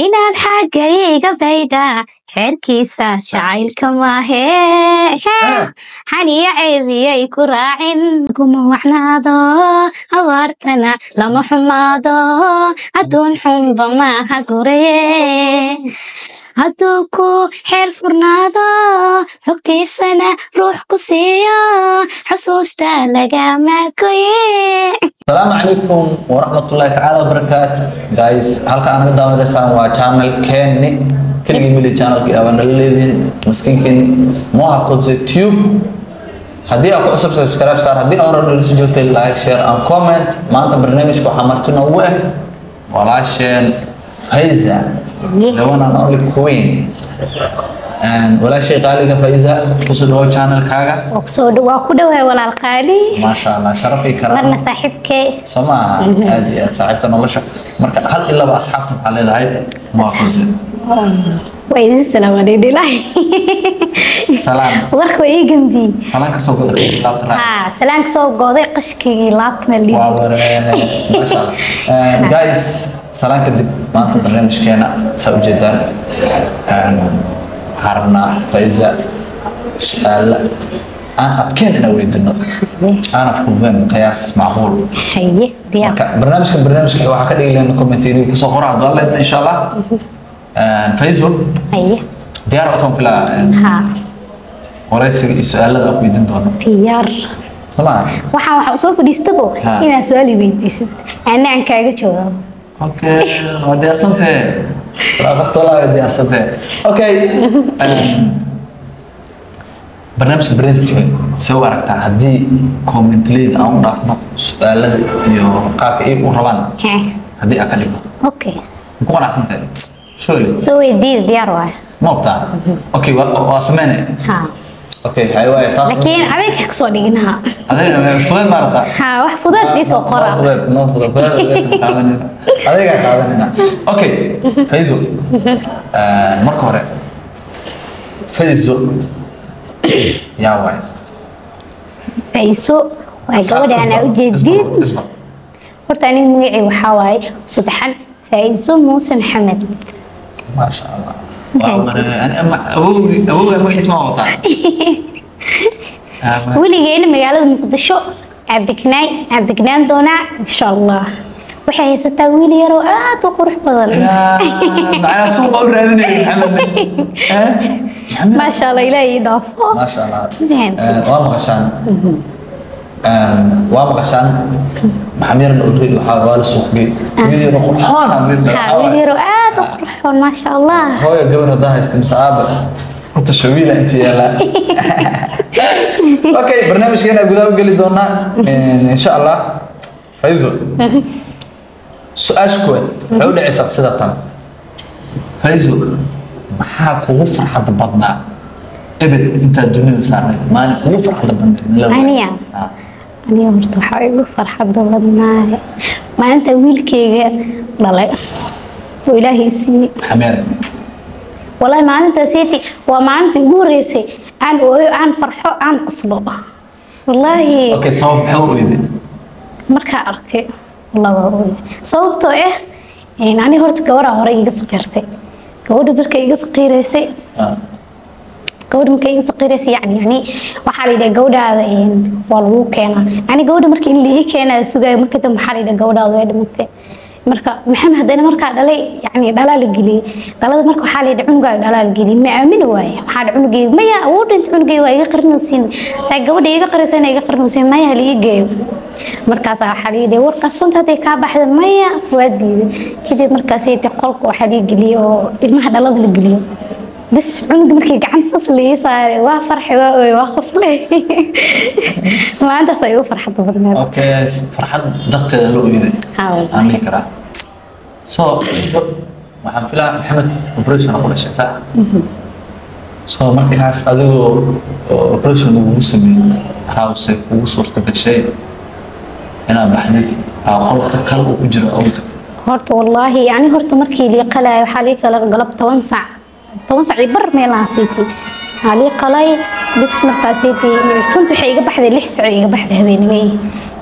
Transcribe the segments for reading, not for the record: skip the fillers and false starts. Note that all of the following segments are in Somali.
inaad xaggayga bayda xeerkiisa jacaylka maahe xaniya ceebiyay ku raacin kuma wacnaado abaartana lama xumaado adduun xunba maaha guraye hadduu ku xeel furnaado xogtiisana ruux ku siiyo xusuusta lagama goye. السلام عليكم ورحمة الله تعالى وبركاته guys halka aan uga daawadeysaan waa channel keeni keligii mili channel kii abaan leedin maskinkini Moha Kodze Tube haddii aad ku subscribe saar haddii aad hore u joogtay like share and comment maanta barnaamijka waxaa martina ugu ah walaasheen Faiza the one and only queen and walaashay qaaliga Faiza kusoo dhaw channel kaaga soo dhaw ku dhawahay walaal qaali ma sha Allah sharafi karam marna saaxiibkay سماها هذه صاحبتنا والله مركز هل إلا بأصحابتهم على هاي ما كنت وإذا السلام عليكم سلام ورك وإيه جنبي سلام كسوق لا ترى سلام كسوق قاضي قشكي لات ملي ما شاء الله جايز سلام كدب ما أنت برنامج كنا سوي جدا حرنا فإذا سؤال أنا أتكلم أنا أريد إنه أنا فوزان قياس معقول. حيه ديار. برنامج كي واحد كده لنا كومنتيري كسوق راح ضل إن شاء الله. فايزو. حيه. ديار أتوم كلا. ها. ورئيس السؤال هذا أريد إنه. ديار. طبعا. waxa soo fadhiistabo ina su'aal weydiisid ana aan kaaga jawaabo. Okay. ودي أصنته. لا قلت والله ودي أصنته. Okay. برنامج سوى ركعت عدي كومنت ليد أو ضافنا سؤال يو قاب إيه وربان هدي أكلمه أوكي بكون عشان تاني شو اللي سوي ديار واحد ما بتاع أوكي واسمعني ها أوكي حيوان تصل لكن عليك حكسو دينها هذا فضل مرتا ها واحد فضل يسوق قرا ما فضل هذا قاعد أوكي فايزو مركورة فايزو يا واي فايزو وقبل أنا أجدين اسمع ورتاني مقعي وحواي سبحان فايزو موسى محمد ما شاء الله أنا أبوي ما اسمه وطن ولي جينا مقالة مقدشو عبدكنان دونا إن شاء الله waxay haysataa wiil yar oo aad u qurux badan macna suuqa u raadinay maxamed ma sha Allah ilaahay dhaafo ma sha Allah waa maqashaan maxamed udri waxa waa la suuqay wiil yar oo qurxoon wiil yar oo aad u qurxoon ma sha Allah hooyo gabar hada haystaa masaaba inta shawiila inta yala okay barnaamijkeena gudaha u gali doonaa insha Allah Faizo سؤال كويس عود عيسى صدقا فايزو maxaa kugu farxad badnaa ebed inta dunida saaray maana kugu farxad badnaa aniga horta waxa igu farxad badnaa maanta wiilkayga dhalay oo ilaahay siiyay xameer wallahi maalinta siiti waa maalinta ugu horeysay aan farxo aan qasbo wallahi okay sabab maxaa weeyday marka arkay والله صوبته يعني هرت جوارا هراي قصقيرتي جود بركة قصقيرسي جود ممكن قصقيرسي يعني وحالي ده جودة والو كنا يعني جودة مركي اللي هي كنا سجى مركي تم حالي ده جودة وايد ممكن مركا محمد هذا مركا دلي يعني دلال الجلي دلال مركو حالي ده عنقا دلال الجلي ما أمين واي حال عنقي ما يا أود أنت عنقي واي قرنوسين سجودة يقرسين يقرنوسين ما يهلي جيم markaas xaliid warka sunta ay ka baxday maya wadi kidib markaas ay qolka waxa la geliyo ilmaha dhalada la geliyo bas cunug markii gacan sas leey saaray waa farxay waa qoflay maanta say u farxad badnaa okay farxad darteeda loo yeeday aan kara waxaan filaa maxamed operation ku dhashay sax markaas adigoo operation ugu sameeyay house ugu suurta gashay أنا بحدث قلق كلب وجرا أوت. هرت والله يعني هرت مركي لي قلاي وحالي كلا قلب توسع يبر ميلا سيتي حالي قلاي بس مركا سيتي سنت حيجة بحد اللي حسعي بحد هبيني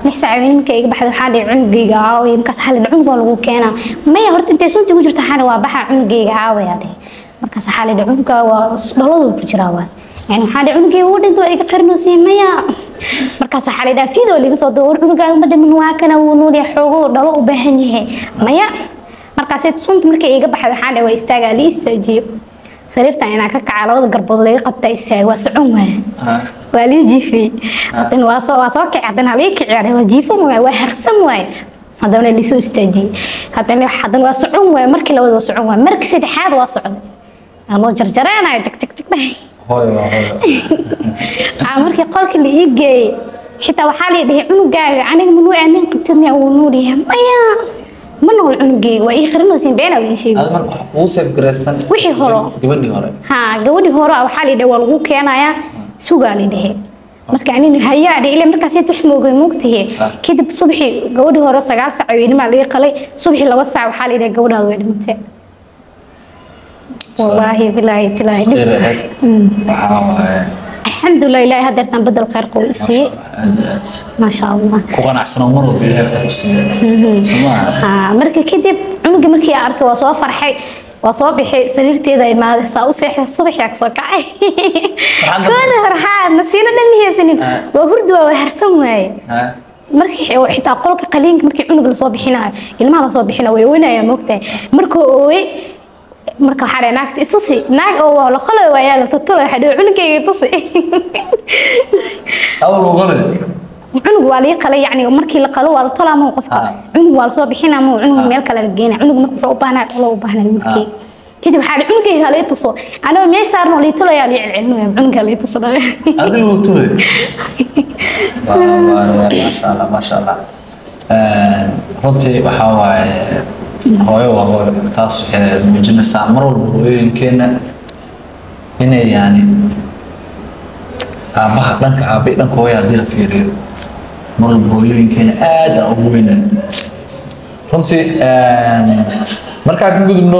ليس عيني مكي بحد حالي عنقي عاوي مكاس حالي العنق ولا وكينا ما يهرت أنت سنت وجرت حالي وبحا عنقي عاوي يعني مكاس حالي العنق وصلوا بجراوة يعني حالي عنقي ودي دو إيك قرنو سيميا مكاس حالي ده في ذو اللي قصده عنقي ما دم واكنا ونوري حقوق ده وبهنيه مايا مكاس سنت مكي إيك بحد حالي ويستاجا لي استجيب سريرتا أنا كعلى وضع قرب لي قبت إساء وسعومه والي جيفي هذن واصو كعدن عليك يعني وجيفه وهرسم واي هذا اللي سو استجي هذن حدن وسعوم ومركي لو وسعوم مركي سدحاد وسعوم الله جرجرنا تك تك تك هوي مركي قولك اللي يجي حتى وحالي ده عنقاga aniga manu aamin qabtay oo nuuriyahay maya manoo عنقي way qarino siin been oo sheegay هذا هو سيف جريسن wixii horo gabadhii hore gabadhii hore waxa la dhaw lagu keenaya sugaali dhahay marka anina hayaa ilaa markaas wax moogay moogtahay kadib subaxii gabadhii hore 9 saac ay ma laga qalay subaxii 2 saac waxa la dhahay gabadhaada way dhintay wallahi billahi tilaahi الحمد لله إلهي هذا تنبض بدل خير قوسي ما شاء الله كوغان أحسن مرة بإلهي قوسي سماها مركي كدب عنق مركي أرك وصوا فرحي وصوا بحي سريرتي ذا ما صاوصيح الصبح يكسر كعي كون فرحان نسينا نمي سنين وهردوا وهرسم واي مركي حتى أقولك قليل مركي عنق لصوبحنا اللي ما لصوبحنا وينا يا مقتى مركو marka waxa naagta isusi naag oo la qalay waaya la tatalo xadoo cunugayga tusi awal qalay cunug waa la qalay yani markii la qalo waa la tolaa qofka cunug waa la soo bixinaa ma cunug meel kale la geeyna cunug markuu u baahnaa oo u baahnaa midkii kadib waxa cunugayga la tuso anoo meel saarno la talo yaa la cilmiyo cunugga la tuso adil uu tulay ma sha Allah runtii waxa waaye hooyo taas waxay muujinaysaa mar walba hooyooyinkeena inay yani aabaha dhanka hooyo haddii la fiiriyo mar walba hooyooyinkeena aad aan ugu weynan runtii markaa ka gudubno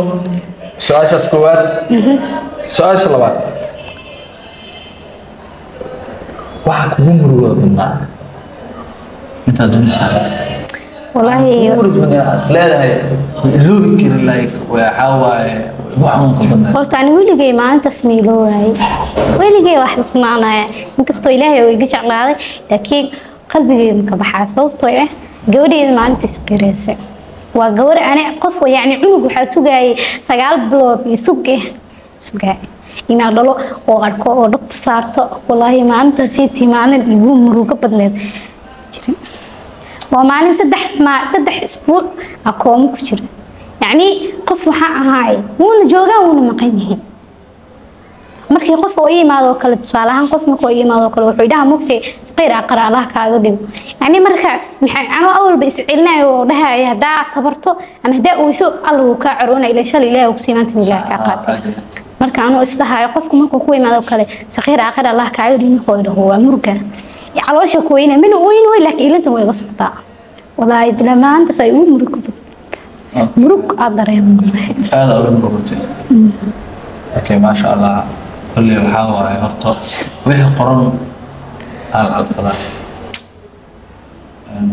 su-aashaas koowaad su-aasha labaad waxaa kugu murugooda badnaa intaad dunisa والله ورد من أسلاده اللوبي كده لايك وحاول وحوم كبرنا قلت أنا ويلي جاي ما أنت سميلو هاي ويلي جاي واحد سمعنا ممكن استويلاه ويجيش على هذا لكن قلبي جاي مكبحات صوته إيه جودي ما أنت سبيرسة وجور أنا قف يعني عنق وحاسو جاي سجال بلوب يسوقه سجاي إن الله وقرقه ودكت صارته والله ما أنت سيتي ما أنا اليوم مروقة بدنا ومعنا سدح أسبوع أقوم كتير يعني قف وحق هاي مون جوجا ون مقينه مركي قف وإيه ما ذو كله صالحان قف مكو إيه ما ذو كله وحيدها مكتي تقير أقرأ الله كأقدم يعني مركا أنا أول بيسألنا وده يهدا صبرته أنا هدا ويسوق الله وكعرونا إلى شل الله وكسيمات مجاك قاتل مركا أنا إصلاها يقفكم مكو كوي ما ذو كله سخير أقرأ الله كأقدم خير هو مركا علوش كوينة من وين لك إلى أنت وين قصبتها والله بلا ما أنت سيقول مرك أقدر يا هذا أول مرتين أوكي ما شاء الله كل يحاول يرتط وهي قرن على الفضاء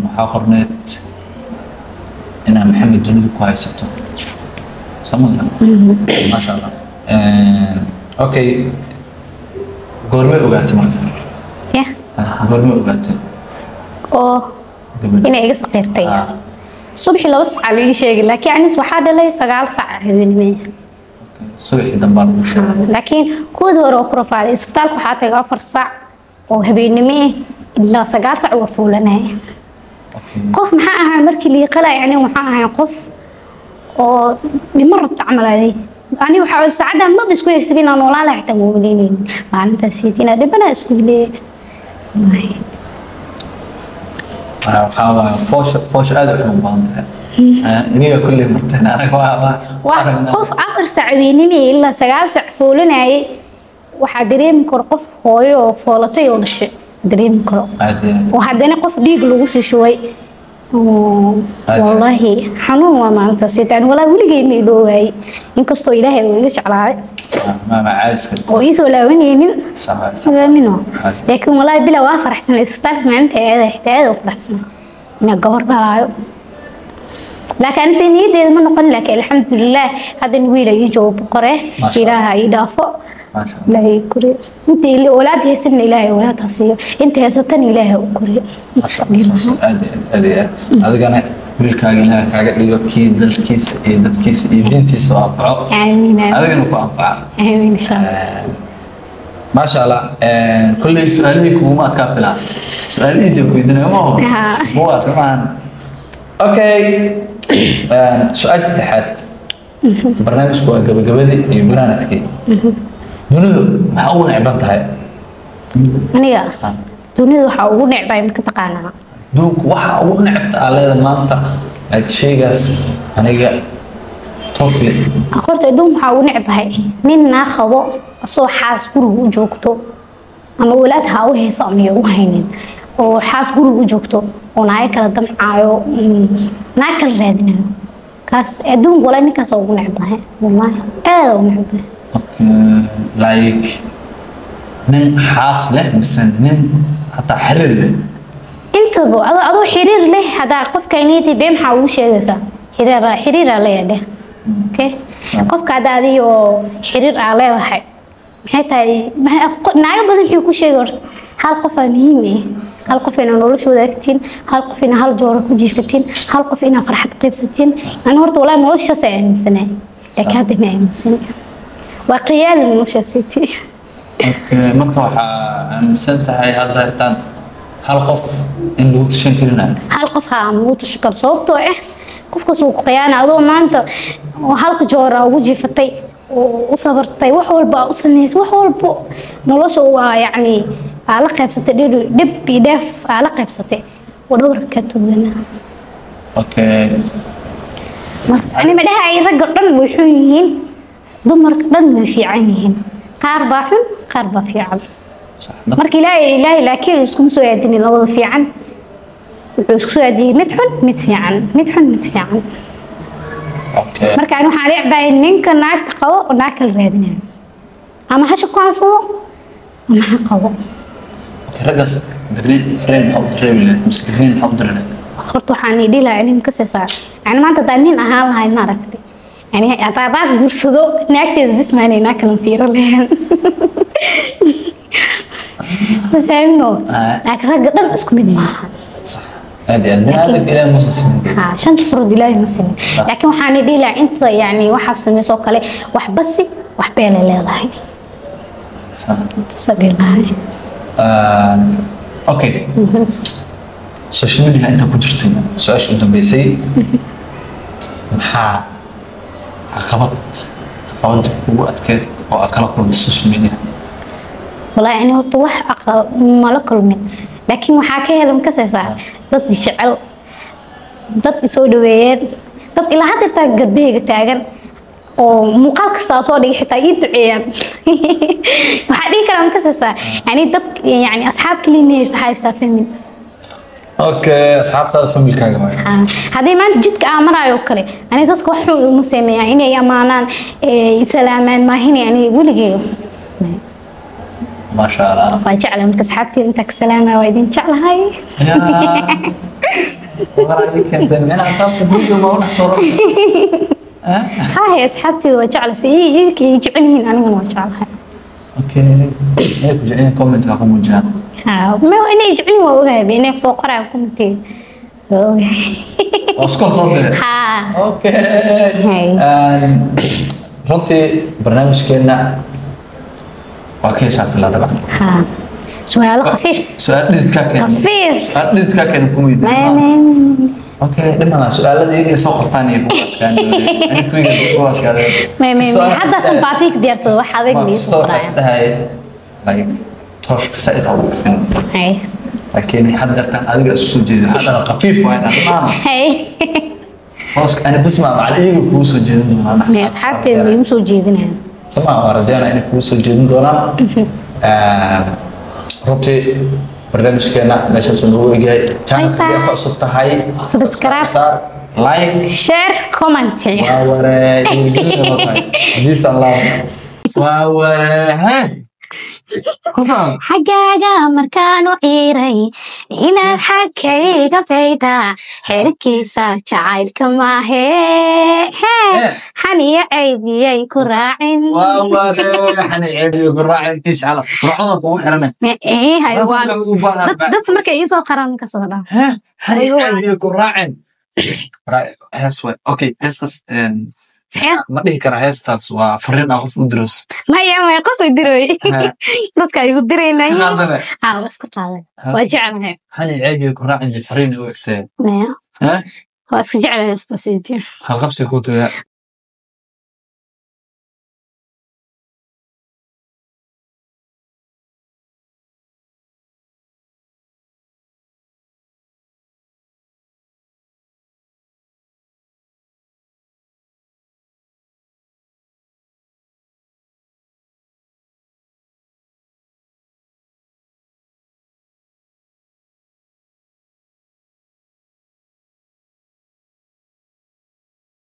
محاخر نت إن محمد جنود كويسته سمعنا ما شاء الله أوكي قرمي وقعت مركب قرمي وقعت inay iga saqirtay subaxi 2 saac la sheegay laakiin anis waxa dhalay 9 saac habeenimo subaxi dambe lagu sheegay laakiin kuwada hore oo profile isbitaalka waxa tagay 4 saac oo habeenimo ilaa 9 saac oo fuulanay qof maxaa ahaa markii la qalay yani waxa ahaa qof oo dhimar rabta camaladay ani waxa saacada ma bisku yeestin aan walaalaha xitaa moodeenin maalinta siidina dhibana isku leeyahay waxaa foosh aad u xun badan iniga kulli marteen anaga waa qof 4 saac weynimi ilaa 9 saac foolanay waxa dareemi karo qof hooyo oo foolatay oo dhashay dareemi karo waxa dana qof dhiig lagu sii shubay wallahi xanuun waa maanta sidaan wala wiligay ma iloowaay inkastoo ilaahay uu iga jeclaaday ما عايز كده ويسو لاونين صح منه لكن والله بلا وافرحسن الاستاذ ما انت هذا احتاج وفرحسن إن جبر دايو لكن سنيدي ما نقول لك الحمد لله هذا الويل يجوب قره إله يدافع ما شاء الله لا يكري أنت اللي أولاد يسن إله أولاد تصير أنت يسطن إله وكري ما شاء الله هذا كان wiilkaaga ilaahay kaaga dhigo kii dalkiisa iyo dadkiisa iyo diintiisa oo anfaco آمين adigana ku anfaca آمين إن شاء الله ما شاء الله كل سؤالي كوما تكافلا سؤال ايزي ويدنا ما هو طبعا اوكي سؤال استحات برنامج كو غبغبدي iyo banaadkii dunidu waxa uu necbantahay aniga dunidu waxa uu necbay ma ka taqaanaa duuk waxa uu necbtaa leeda maanta ay sheegas aniga totally horta dum waxa uu necbahay nin naaqabo soo xaas guriga u joogto ama walaad ha u heesamiyo u haynin oo xaas guriga u joogto oo naay kala damcaayo naay kala raadinayo kaas adduun wala ninkaas ugu necbahay wallahi aad u necbahay like nin xaas leh misan nin hatta xiriir leh inta adoo xiriir leh hada qofka intii beem waxa uu sheegaysa xiriir leeyahay okay qofka hadaadiyo xiriir leeyahay maxay tahay naaga badan wuxuu ku sheegay hal qof muhiim ah hal qof inaan noloshooda agtiin hal qof inaan hal joor ku jiifatiin hal qof inaan farxad qaybsatiin aan horta walaa nolosha saayinsanay laakiin hadda ma aaminsan waa qiyaal nolosha sitii marka waxa aaminsan tahay hadda irtaan hal qof in lagu tashan karinayo hal qof ha aanu tashan sababtoo ah qofka soo qiyaana adoo maanta halka joor ugu jiifatay oo sabartay wax walba u sameeyay wax walba nolosha waa yaani ala qaybsatay dib bidaf ala qaybsatay wadawr ka tuulana okay ani ma dhahay rag dhan wuxuu yihiin dumarka dhan way fiican yihiin qaar baa xun qaar baa fiican marka ilaahay laakiin isku soo aadin labada fiican wuxuu isku soo aadiyay mid xun mid fiican mid xun mid fiican okay marka aan waxa leeyahay ninka naagta qabo oo naag kala raadinayo ama hasha ku ansado ama ha qabo ragaas dagrin friend of travel mustaqbal of travel horta waxaan idilaa in ka saasaa aan maanta daanin ahaan lahay ma aragtay yani abaabad gursado naagteed bismaanayna kala fiiro leen fahmno laakiin rag dhan isku mid maaha صح هذه البنات الى مسلمين ها شان تفرض الى مسلمين لكن waxaan idilaa inta yani waxa sameeyo kale wax basi wax been leedahay صح sabilahay اوكي social media انت كنت jirtay su'aasha u dambeysay maxaa caqabad ugu adkeed oo kala kulmay social media والله يعني هو wax ma la kulmin laakiin waxa ka helan ka saysaa dad jecel dad soo dhaweeyeen dad ilaa hadda garbeega taagan oo muuqaal kasta soo dhigay xitaa ii duceeyaan waxa dhigi karaa ka saysaa yani dad yani asxaab kaliya waxa istaafeen اوكي اصحابتها فاميلكaaga way hadii maan jidka amarayo kale ani dadku wax u sameeyaan inay amaanaan salaamaan ma hin yani waligeeyo ما شاء الله فجعل من أصحابتي أنت كسلامة وإذن جعلها هاي ورايك أنت من أصحاب الفيديو ما هو نحصره هاي أصحابتي وجعل سيء يجعلين أنا ما جعلها أوكي هيك جعلين كومنت هاكم وجهان ما هو إني يجعلين وأوجه بينك سو قرأ كومنتين واسكو صدق أوكي runtii barnaamijkeena waa ka heshaa filada bacd سؤال خفيف سؤال dhididka keen خفيف سؤال dhididka keen ku mid اوكي dhimana su'aalada iyaga soo qortaan iyo ku adkaan ani ku iga ku adkaan ما حتى سمباتيك ديرت واحد يجي يسمعها like توش سايت او فين هاي لكن حضرتك adiga isku soo jeedo hadana qafiif waa inaan maana هاي توش انا بسمع مع الايغو ku soo jeedin doonaa حتى اللي soo jeedinayaan سمع ورجعنا انك ku soo jeedin doonaa runtii barnaamijkeena meeshaas uu ugu yahay channelka ku cusub tahay subscribe like share comment waa wareey this Allah waa wareey خصام حقاقة مركانو عيري إنا حكيغا بيدا حركيسا جعيل كماهي حني عيبي كراعين والله حني عيبي كراعين إيش على رعونك وحرنا إيه هايوان دت مركا إيسو قران كسودا حني عيبي كراعين هسوي أوكي هسس ما دي كره هستاس وفرين أخف مدرس ما يقف يديروي دتك يديرينا بس كقاده واجعلها حني عيبي كراعين فرين وقتين ها واسك جعل هستاسيتي هالقبسي كوتو